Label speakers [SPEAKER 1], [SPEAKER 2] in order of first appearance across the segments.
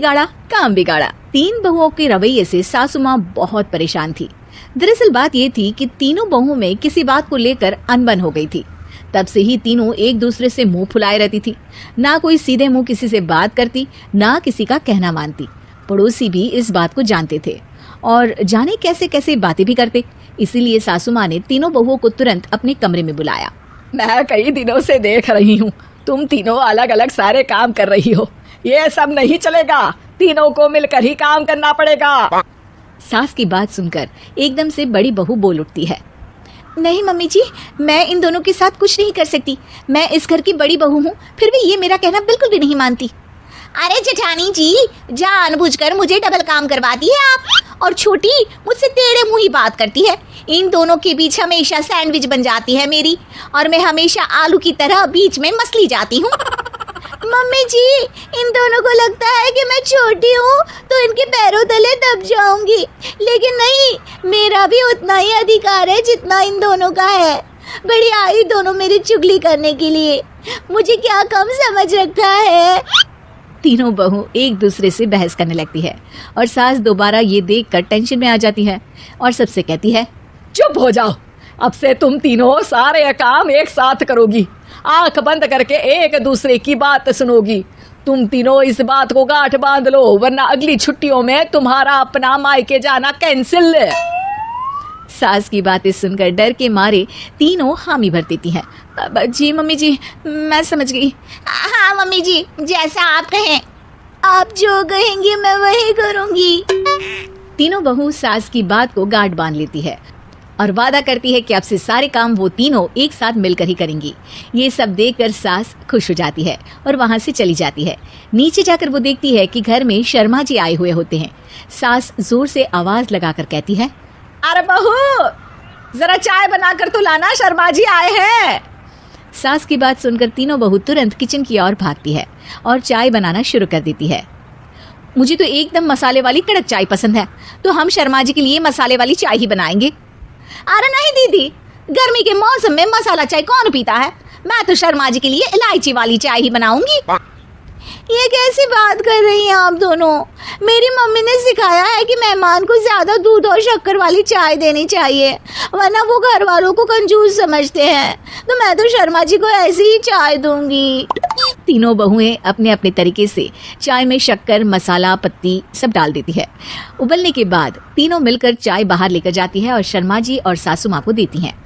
[SPEAKER 1] बिगाड़ा काम बिगाड़ा। 3 बहुओं के रवैये से सासू माँ बहुत परेशान थी। दरअसल बात ये थी कि तीनों बहुओं में किसी बात को लेकर अनबन हो गई थी। तब से ही तीनों एक दूसरे से मुंह फुलाए रहती थी। ना कोई सीधे मुंह किसी से बात करती, ना किसी का कहना मानती। पड़ोसी भी इस बात को जानते थे और जाने कैसे कैसे बातें भी करते। इसीलिए सासू माँ ने तीनों बहुओं को तुरंत अपने कमरे में बुलाया।
[SPEAKER 2] मैं कई दिनों से देख रही हूँ, तुम तीनों अलग अलग सारे काम कर रही हो। ये सब नहीं चलेगा, तीनों को मिलकर ही काम करना पड़ेगा।
[SPEAKER 1] सास की बात सुनकर एकदम से बड़ी बहू बोल उठती है। नहीं मम्मी जी, मैं इन दोनों के साथ कुछ नहीं कर सकती। मैं इस घर की बड़ी बहू हूँ, फिर भी ये मेरा कहना बिल्कुल भी नहीं मानती। अरे जेठानी जी, जानबूझकर मुझे डबल काम करवाती है आप। और छोटी मुझसे टेढ़े मुंह ही बात करती है। इन दोनों के बीच हमेशा सैंडविच बन जाती है मेरी, और मैं हमेशा आलू की तरह बीच में मसली जाती हूँ। मम्मी जी, इन दोनों को लगता है कि मैं छोटी हूँ तो इनके पैरों तले दब जाऊंगी, लेकिन नहीं, मेरा भी उतना ही अधिकार है जितना इन दोनों का है। बड़ी आई दोनों मेरी चुगली करने के लिए, मुझे क्या कम समझ रखा है। तीनों बहू एक दूसरे से बहस करने लगती है और सास दोबारा ये देखकर टेंशन में आ जाती है और सबसे कहती है,
[SPEAKER 2] चुप हो जाओ, अब से तुम तीनों सारे काम एक साथ करोगी। आंख बंद करके एक दूसरे की बात सुनोगी। तुम तीनों इस बात को गांठ बांध लो, वरना अगली छुट्टियों में तुम्हारा अपना मायके जाना कैंसिल।
[SPEAKER 1] सास की बातें सुनकर डर के मारे तीनों हामी भर देती हैं। जी मम्मी जी, मैं समझ गई। हाँ मम्मी जी, जैसा आप कहें। आप जो कहेंगी मैं वही करूंगी। तीनों बहू सास की बात को गांठ बांध लेती है और वादा करती है कि अब से सारे काम वो तीनों एक साथ मिलकर ही करेंगी। ये सब देखकर सास खुश हो जाती है और वहां से चली जाती है। नीचे जाकर वो देखती है कि घर में शर्मा जी आए हुए होते हैं। सास जोर से आवाज लगाकर कहती है,
[SPEAKER 2] अरे बहू, जरा चाय बनाकर तो लाना, शर्मा जी आए हैं।
[SPEAKER 1] सास की बात सुनकर तीनों बहू तुरंत किचन की ओर भागती है और चाय बनाना शुरू कर देती है। मुझे तो एकदम मसाले वाली कड़क चाय पसंद है, तो हम शर्मा जी के लिए मसाले वाली चाय ही बनाएंगे। अरे नहीं दीदी, गर्मी के मौसम में मसाला चाय कौन पीता है? मैं तो शर्मा जी के लिए इलायची वाली चाय ही बनाऊंगी। ये कैसी बात कर रही हैं आप दोनों? मेरी मम्मी ने सिखाया है कि मेहमान को ज्यादा दूध और शक्कर वाली चाय देनी चाहिए, वरना वो घर वालों को कंजूस समझते हैं। तो मैं तो शर्मा जी को ऐसी ही चाय दूंगी। तीनों बहुएं अपने अपने तरीके से चाय में शक्कर, मसाला, पत्ती सब डाल देती है। उबलने के बाद तीनों मिलकर चाय बाहर लेकर जाती है और शर्मा जी और सासू माँ को देती हैं।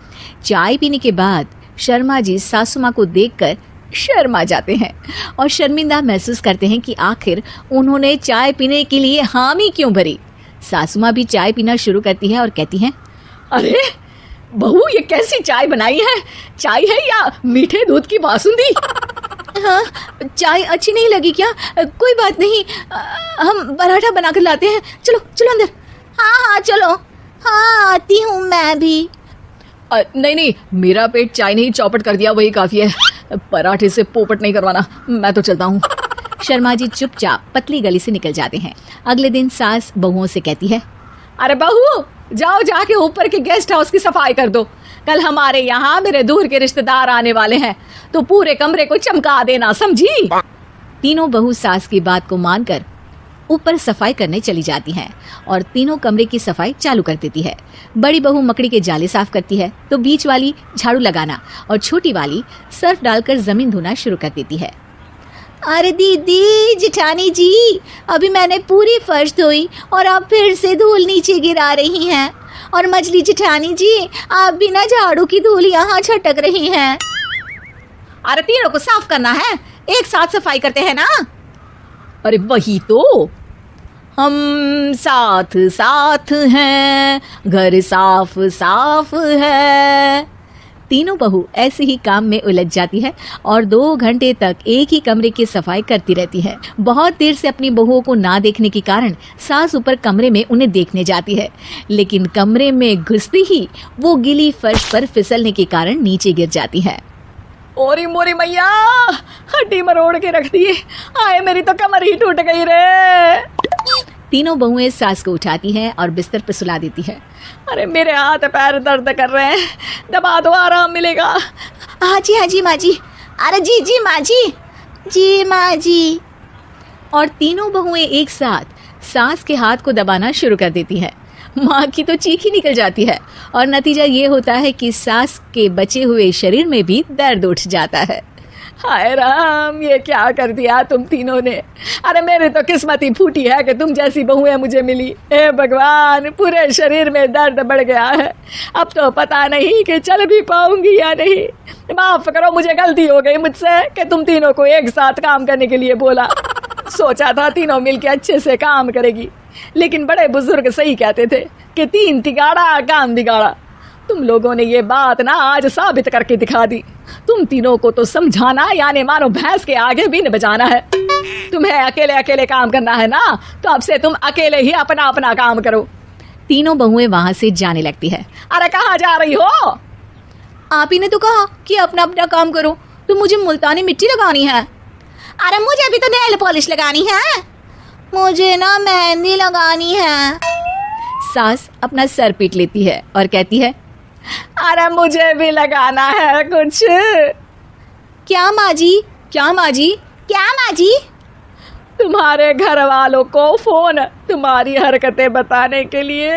[SPEAKER 1] चाय पीने के बाद शर्मा जी सासू माँ को देखकर शर्मा जाते हैं और शर्मिंदा महसूस करते हैं कि आखिर उन्होंने चाय पीने के लिए हामी क्यों भरी। सासू माँ भी चाय पीना शुरू करती है और कहती हैं,
[SPEAKER 2] अरे बहू, ये कैसी चाय बनाई है? चाय है या मीठे दूध की बासुंदी?
[SPEAKER 1] हाँ, चाय अच्छी नहीं लगी क्या? कोई बात नहीं, हम पराठा बनाकर लाते हैं। चलो चलो अंदर। हाँ हाँ चलो। हाँ आती हूँ मैं भी।
[SPEAKER 2] नहीं, मेरा पेट चाय ने ही चौपट कर दिया, वही काफी है। पराठे से पोपट नहीं करवाना, मैं तो चलता हूँ।
[SPEAKER 1] शर्मा जी चुपचाप पतली गली से निकल जाते हैं। अगले दिन सास बहुओं से कहती है,
[SPEAKER 2] अरे बहू, जाओ जाके ऊपर के गेस्ट हाउस की सफाई कर दो। कल हमारे यहाँ मेरे दूर के रिश्तेदार आने वाले हैं, तो पूरे कमरे को चमका देना, समझी?
[SPEAKER 1] तीनों बहू सास की बात को मानकर ऊपर सफाई करने चली जाती हैं और तीनों कमरे की सफाई चालू कर देती है। बड़ी बहू मकड़ी के जाले साफ करती है, तो बीच वाली झाड़ू लगाना और छोटी वाली सर्फ डालकर जमीन धोना शुरू कर देती है। अरे दीदी, जेठानी जी, अभी मैंने पूरी फर्श धोई और आप फिर से धूल नीचे गिरा रही हैं। और मछली जेठानी जी, आप बिना झाड़ू की धूल यहाँ छटक रही हैं।
[SPEAKER 2] अरे तीनों को साफ करना है, एक साथ सफाई करते हैं ना। अरे वही तो, हम साथ साथ हैं, घर साफ साफ है।
[SPEAKER 1] तीनों बहू ऐसे ही काम में उलझ जाती है और 2 घंटे तक एक ही कमरे की सफाई करती रहती है। बहुत देर से अपनी बहुओं को ना देखने के कारण सास ऊपर कमरे में उन्हें देखने जाती है, लेकिन कमरे में घुसती ही वो गीली फर्श पर फिसलने के कारण नीचे गिर जाती है।
[SPEAKER 2] ओरी मोरी मैया, हड्डी मरोड़ के रख दी। आए, मेरी तो कमर ही टूट गई रे।
[SPEAKER 1] तीनों बहुएं सास को उठाती हैं और बिस्तर पर सुला देती है।
[SPEAKER 2] अरे मेरे हाथ पैर दर्द कर रहे हैं, दबा दो, आराम मिलेगा।
[SPEAKER 1] हाँ जी माँ जी। अरे जी माँ जी, जी माँ जी। और तीनों बहुएं एक साथ सास के हाथ को दबाना शुरू कर देती है। माँ की तो चीख ही निकल जाती है और नतीजा ये होता है कि सास के बचे हुए शरीर में भी दर्द उठ जाता है।
[SPEAKER 2] हाय राम, ये क्या कर दिया तुम तीनों ने। अरे मेरी तो किस्मत ही फूटी है कि तुम जैसी बहुएं मुझे मिली। हे भगवान, पूरे शरीर में दर्द बढ़ गया है। अब तो पता नहीं कि चल भी पाऊंगी या नहीं। माफ करो, मुझे गलती हो गई मुझसे कि तुम तीनों को एक साथ काम करने के लिए बोला। सोचा था तीनों मिलके अच्छे से काम करेगी, लेकिन बड़े बुजुर्ग सही कहते थे कि 3 तिगाड़ा काम बिगाड़ा। तुम लोगों ने ये बात ना आज साबित करके दिखा दी। तुम तीनों को तो समझाना यानी मानो भैंस के आगे भी न बजाना है। तुम्हें अकेले अकेले काम करना है ना, तो अब से तुम अकेले ही अपना अपना काम करो।
[SPEAKER 1] तीनों बहुएं वहां से जाने लगती है।
[SPEAKER 2] अरे कहाँ जा रही हो?
[SPEAKER 1] आप ही ने तो कहा कि अपना अपना काम करो, तो मुझे मुल्तानी मिट्टी लगानी है।
[SPEAKER 3] अरे मुझे भी तो नेल पॉलिश लगानी है। मुझे ना मेहंदी लगानी है।
[SPEAKER 1] सास अपना सर पीट लेती है और कहती है,
[SPEAKER 2] अरे मुझे भी लगाना है कुछ।
[SPEAKER 1] क्या माँ जी? क्या माँ जी?
[SPEAKER 3] क्या माँ जी?
[SPEAKER 2] तुम्हारे घर वालों को फोन तुम्हारी हरकतें बताने के लिए।